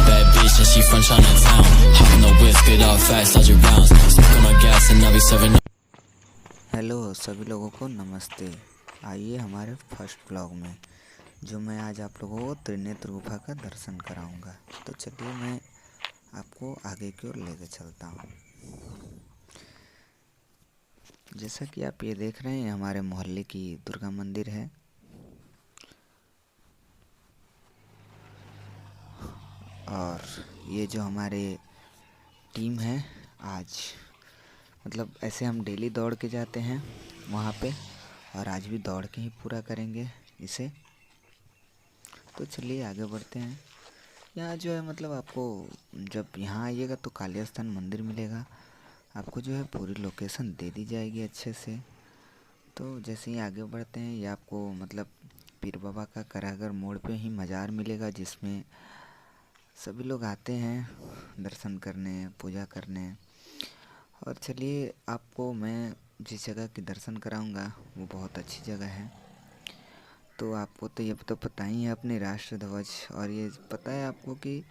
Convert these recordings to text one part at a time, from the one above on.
Bad bitch and she from Chinatown. Hop on the whip, get all fast, dodge rounds. Smoke on my gas and I'll be serving. Hello सभी लोगों को नमस्ते। आइए हमारे first blog में जो मैं आज आप लोगों को त्रिनेत्र गुफा का दर्शन कराऊंगा। तो चलिए मैं आपको आगे की ओर लेकर चलता हूँ। जैसा कि आप ये देख रहे हैं हमारे मोहल्ले की दुर्गा मंदिर है और ये जो हमारे टीम है आज मतलब ऐसे हम डेली दौड़ के जाते हैं वहाँ पे और आज भी दौड़ के ही पूरा करेंगे इसे। तो चलिए आगे बढ़ते हैं। यहाँ जो है मतलब आपको जब यहाँ आइएगा तो काली स्थान मंदिर मिलेगा। आपको जो है पूरी लोकेशन दे दी जाएगी अच्छे से। तो जैसे ही आगे बढ़ते हैं ये आपको मतलब पीर बाबा का करागर मोड़ पे ही मज़ार मिलेगा जिसमें सभी लोग आते हैं दर्शन करने पूजा करने। और चलिए आपको मैं जिस जगह की दर्शन कराऊंगा वो बहुत अच्छी जगह है। तो आपको तो ये तो पता ही है अपने राष्ट्र ध्वज और ये पता है आपको कि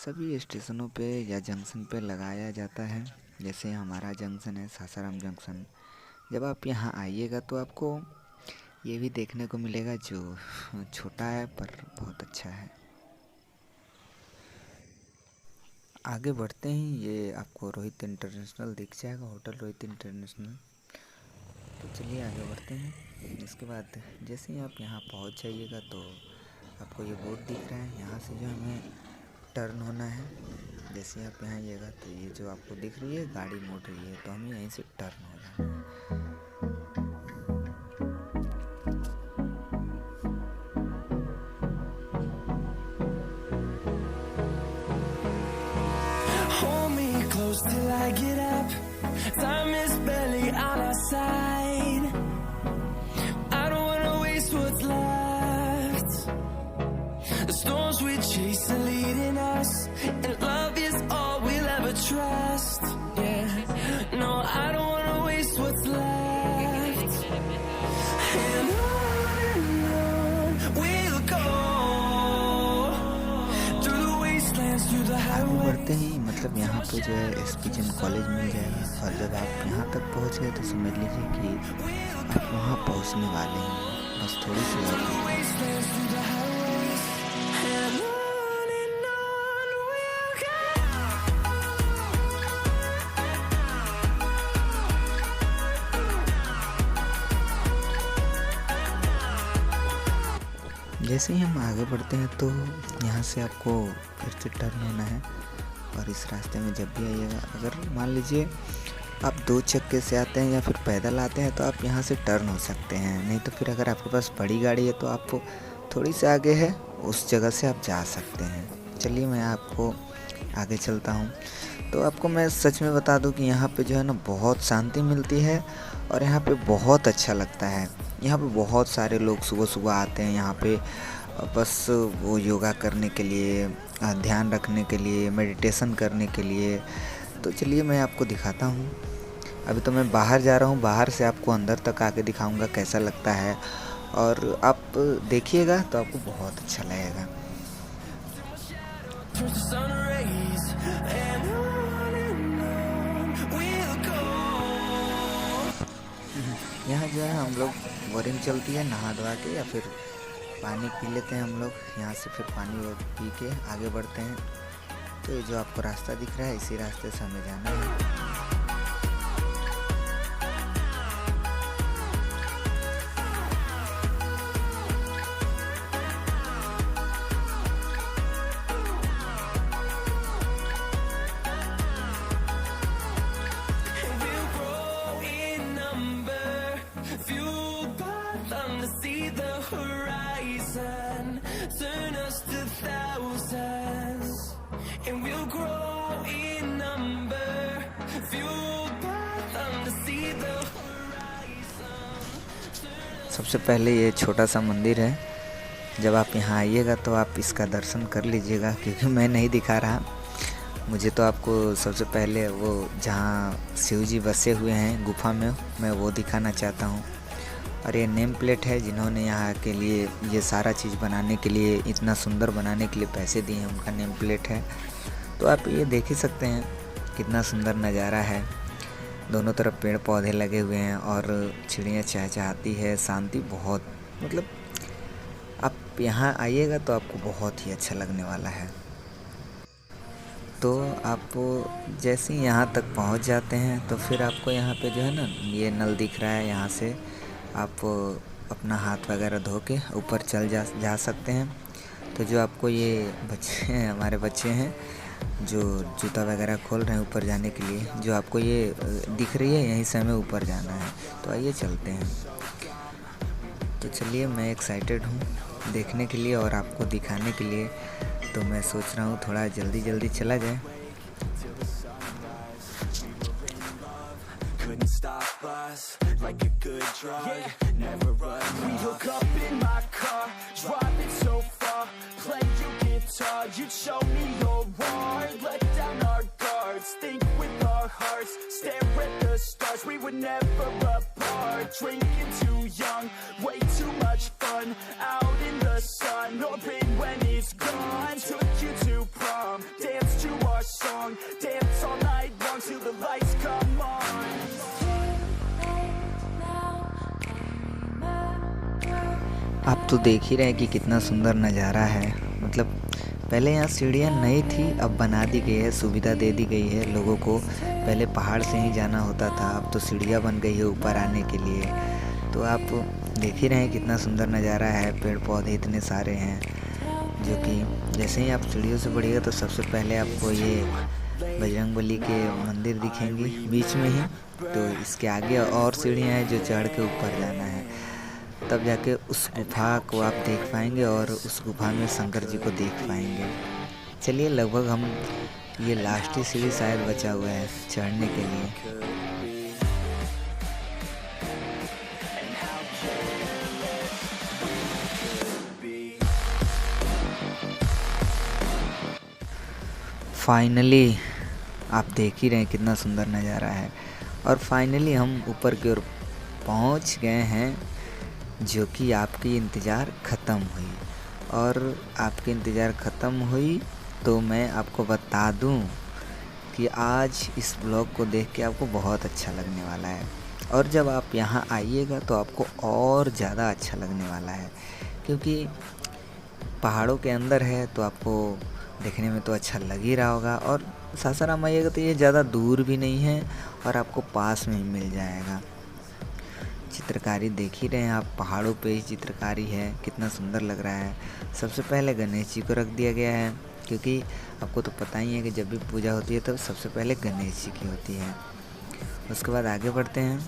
सभी स्टेशनों पे या जंक्शन पे लगाया जाता है। जैसे हमारा जंक्शन है सासाराम जंक्शन। जब आप यहाँ आइएगा तो आपको ये भी देखने को मिलेगा जो छोटा है पर बहुत अच्छा है। आगे बढ़ते ही ये आपको रोहित इंटरनेशनल दिख जाएगा, होटल रोहित इंटरनेशनल। तो चलिए आगे बढ़ते हैं। इसके बाद जैसे ही आप यहाँ पहुँच जाइएगा तो आपको ये बोर्ड दिख रहा है, यहाँ से जो हमें टर्न होना है। जैसे ही आप यहाँ आइएगा तो ये जो आपको दिख रही है गाड़ी मोड़ रही है तो हमें यहीं से टर्न हो जाना है। Till I get up, time is barely on our side. I don't wanna waste what's left. The storms we chase are leading us, and love is all we'll ever trust. Yeah, no, I don't wanna waste what's left. And on we'll go through the wastelands, through the highways. बढ़ते ही मतलब यहाँ पे जो है SPGM college मिल जाएगा और जब आप यहाँ तक पहुँच गए तो समझ लीजिए कि आप वहाँ पहुँचने वाले हैं। बस थोड़ी सी और जैसे ही हम आगे बढ़ते हैं तो यहाँ से आपको फिर से टर्न होना है। और इस रास्ते में जब भी आइएगा अगर मान लीजिए आप 2 चक्के से आते हैं या फिर पैदल आते हैं तो आप यहाँ से टर्न हो सकते हैं। नहीं तो फिर अगर आपके पास बड़ी गाड़ी है तो आपको थोड़ी सी आगे है उस जगह से आप जा सकते हैं। चलिए मैं आपको आगे चलता हूँ। तो आपको मैं सच में बता दूँ कि यहाँ पे जो है ना बहुत शांति मिलती है और यहाँ पे बहुत अच्छा लगता है। यहाँ पे बहुत सारे लोग सुबह सुबह आते हैं यहाँ पे बस वो योगा करने के लिए, ध्यान रखने के लिए, मेडिटेशन करने के लिए। तो चलिए मैं आपको दिखाता हूँ। अभी तो मैं बाहर जा रहा हूँ, बाहर से आपको अंदर तक आके दिखाऊंगा कैसा लगता है और आप देखिएगा तो आपको बहुत अच्छा लगेगा। यहाँ जो है हम लोग बोरिंग चलती है नहा धोवा के या फिर पानी पी लेते हैं हम लोग। यहाँ से फिर पानी पी के आगे बढ़ते हैं। तो ये जो आपको रास्ता दिख रहा है इसी रास्ते से हमें जाना है। Turn us to thousands, and we'll grow in number, fueled by them to see the horizon. सबसे पहले ये छोटा सा मंदिर है। जब आप यहाँ आइएगा तो आप इसका दर्शन कर लीजिएगा क्योंकि मैं नहीं दिखा रहा। मुझे तो आपको सबसे पहले वो जहाँ शिव जी बसे हुए हैं गुफा में मैं वो दिखाना चाहता हूँ। और ये नेम प्लेट है, जिन्होंने यहाँ के लिए ये सारा चीज़ बनाने के लिए, इतना सुंदर बनाने के लिए पैसे दिए हैं, उनका नेम प्लेट है। तो आप ये देख ही सकते हैं कितना सुंदर नज़ारा है। दोनों तरफ पेड़ पौधे लगे हुए हैं और चिड़िया चहचहाती है, शांति बहुत, मतलब आप यहाँ आइएगा तो आपको बहुत ही अच्छा लगने वाला है। तो आप जैसे ही यहाँ तक पहुँच जाते हैं तो फिर आपको यहाँ पे जो है ना, ये नल दिख रहा है, यहाँ से आप अपना हाथ वगैरह धो के ऊपर चल जा सकते हैं। तो जो आपको ये बच्चे हैं, हमारे बच्चे हैं जो जूता वगैरह खोल रहे हैं ऊपर जाने के लिए, जो आपको ये दिख रही है, यहीं से हमें ऊपर जाना है। तो आइए चलते हैं। तो चलिए, मैं एक्साइटेड हूँ देखने के लिए और आपको दिखाने के लिए। तो मैं सोच रहा हूँ थोड़ा जल्दी चला जाए। Couldn't stop us like a good drug. Never run. We hook up in my car, driving so far. Play you guitar, you'd show me your art. Let down our guards, think with our hearts. Stare at the stars, we were never apart. Drinking too young, way too much fun. Out in the sun, hoping when it's gone. Took you to prom, dance to our song. Dance all night long till the lights come on. आप तो देख ही रहे हैं कि कितना सुंदर नज़ारा है। मतलब पहले यहाँ सीढ़ियाँ नहीं थी, अब बना दी गई है, सुविधा दे दी गई है लोगों को। पहले पहाड़ से ही जाना होता था, अब तो सीढ़ियाँ बन गई है ऊपर आने के लिए। तो आप देख ही रहे हैं कितना सुंदर नज़ारा है। पेड़ पौधे इतने सारे हैं, जो कि जैसे ही आप सीढ़ियों से बढ़िएगा तो सबसे पहले आपको ये बजरंगबली के मंदिर दिखेंगी बीच में ही। तो इसके आगे और सीढ़ियाँ हैं जो चढ़ के ऊपर जाना है, तब जाके उस गुफा को आप देख पाएंगे और उस गुफा में शंकर जी को देख पाएंगे। चलिए, लगभग हम ये लास्ट ही सीढ़ी शायद बचा हुआ है चढ़ने के लिए। फाइनली आप देख ही रहे हैं कितना सुंदर नज़ारा है। और फाइनली हम ऊपर की ओर पहुंच गए हैं, जो कि आपकी इंतज़ार ख़त्म हुई। और आपकी इंतज़ार ख़त्म हुई तो मैं आपको बता दूं कि आज इस ब्लॉग को देख के आपको बहुत अच्छा लगने वाला है। और जब आप यहाँ आइएगा तो आपको और ज़्यादा अच्छा लगने वाला है, क्योंकि पहाड़ों के अंदर है तो आपको देखने में तो अच्छा लग ही रहा होगा। और सासाराम आइएगा तो ये ज़्यादा दूर भी नहीं है और आपको पास में ही मिल जाएगा। चित्रकारी देख ही रहे हैं आप, पहाड़ों पे ही चित्रकारी है, कितना सुंदर लग रहा है। सबसे पहले गणेश जी को रख दिया गया है, क्योंकि आपको तो पता ही है कि जब भी पूजा होती है तो सबसे पहले गणेश जी की होती है। उसके बाद आगे बढ़ते हैं।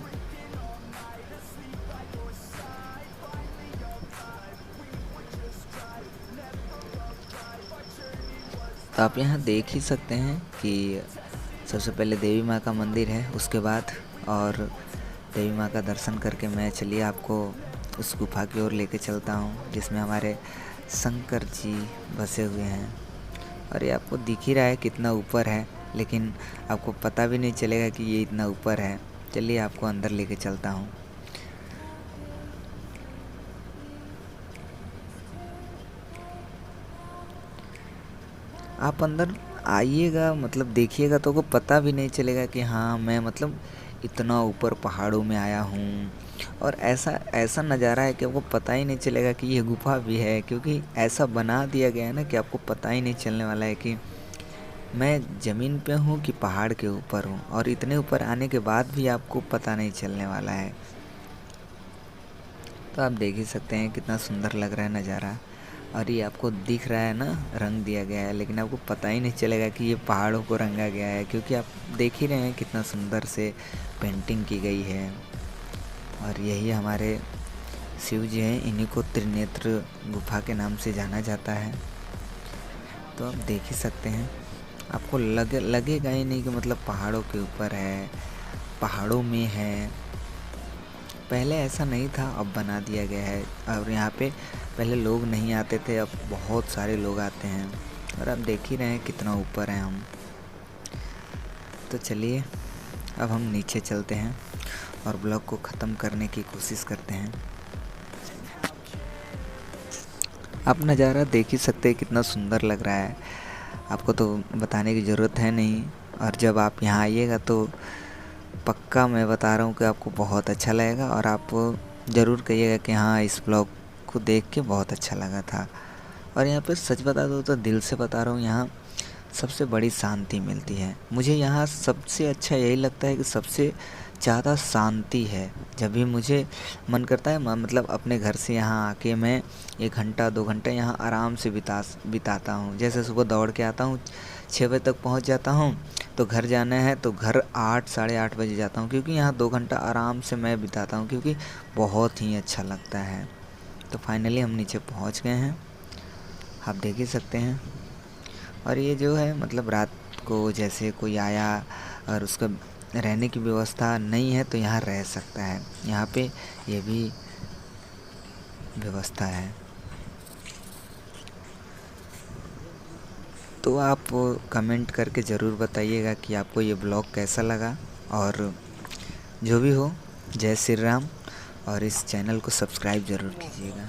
तो आप यहाँ देख ही सकते हैं कि सबसे पहले देवी माँ का मंदिर है, उसके बाद और देवी माँ का दर्शन करके मैं चलिए आपको उस गुफा की ओर लेके चलता हूँ, जिसमें हमारे शंकर जी बसे हुए हैं। और ये आपको दिख ही रहा है कितना ऊपर है, लेकिन आपको पता भी नहीं चलेगा कि ये इतना ऊपर है। चलिए आपको अंदर लेके चलता हूँ। आप अंदर आइएगा, मतलब देखिएगा तो आपको पता भी नहीं चलेगा कि हाँ मैं मतलब इतना ऊपर पहाड़ों में आया हूँ। और ऐसा नज़ारा है कि आपको पता ही नहीं चलेगा कि ये गुफा भी है, क्योंकि ऐसा बना दिया गया है ना कि आपको पता ही नहीं चलने वाला है कि मैं ज़मीन पे हूँ कि पहाड़ के ऊपर हूँ। और इतने ऊपर आने के बाद भी आपको पता नहीं चलने वाला है। तो आप देख ही सकते हैं कितना सुंदर लग रहा है नज़ारा। और ये आपको दिख रहा है ना, रंग दिया गया है, लेकिन आपको पता ही नहीं चलेगा कि ये पहाड़ों को रंगा गया है, क्योंकि आप देख ही रहे हैं कितना सुंदर से पेंटिंग की गई है। और यही हमारे शिव जी हैं, इन्हीं को त्रिनेत्र गुफा के नाम से जाना जाता है। तो आप देख ही सकते हैं, आपको लगेगा ही नहीं कि मतलब पहाड़ों के ऊपर है, पहाड़ों में है। पहले ऐसा नहीं था, अब बना दिया गया है। और यहाँ पे पहले लोग नहीं आते थे, अब बहुत सारे लोग आते हैं। और आप देख ही रहे हैं कितना ऊपर हैं हम। तो चलिए अब हम नीचे चलते हैं। और ब्लॉग को ख़त्म करने की कोशिश करते हैं। आप नज़ारा देख ही सकते हैं कितना सुंदर लग रहा है, आपको तो बताने की ज़रूरत है नहीं। और जब आप यहाँ आइएगा तो पक्का मैं बता रहा हूँ कि आपको बहुत अच्छा लगेगा और आप ज़रूर कहिएगा कि हाँ, इस ब्लॉग को देख के बहुत अच्छा लगा था। और यहाँ पे सच बता दो तो दिल से बता रहा हूँ, यहाँ सबसे बड़ी शांति मिलती है। मुझे यहाँ सबसे अच्छा यही लगता है कि सबसे ज़्यादा शांति है। जब भी मुझे मन करता है मतलब अपने घर से यहाँ आके मैं 1 घंटा 2 घंटा यहाँ आराम से बिताता हूँ। जैसे सुबह दौड़ के आता हूँ, 6 बजे तक पहुँच जाता हूँ, तो घर जाना है तो घर 8 साढ़े 8 बजे जाता हूँ, क्योंकि यहाँ 2 घंटा आराम से मैं बिताता हूँ, क्योंकि बहुत ही अच्छा लगता है। तो फाइनली हम नीचे पहुँच गए हैं, आप देख ही सकते हैं। और ये जो है मतलब रात को जैसे कोई आया और उसका रहने की व्यवस्था नहीं है तो यहाँ रह सकता है, यहाँ पे ये भी व्यवस्था है। तो आप कमेंट करके ज़रूर बताइएगा कि आपको ये ब्लॉग कैसा लगा। और जो भी हो, जय श्री राम, और इस चैनल को सब्सक्राइब ज़रूर कीजिएगा।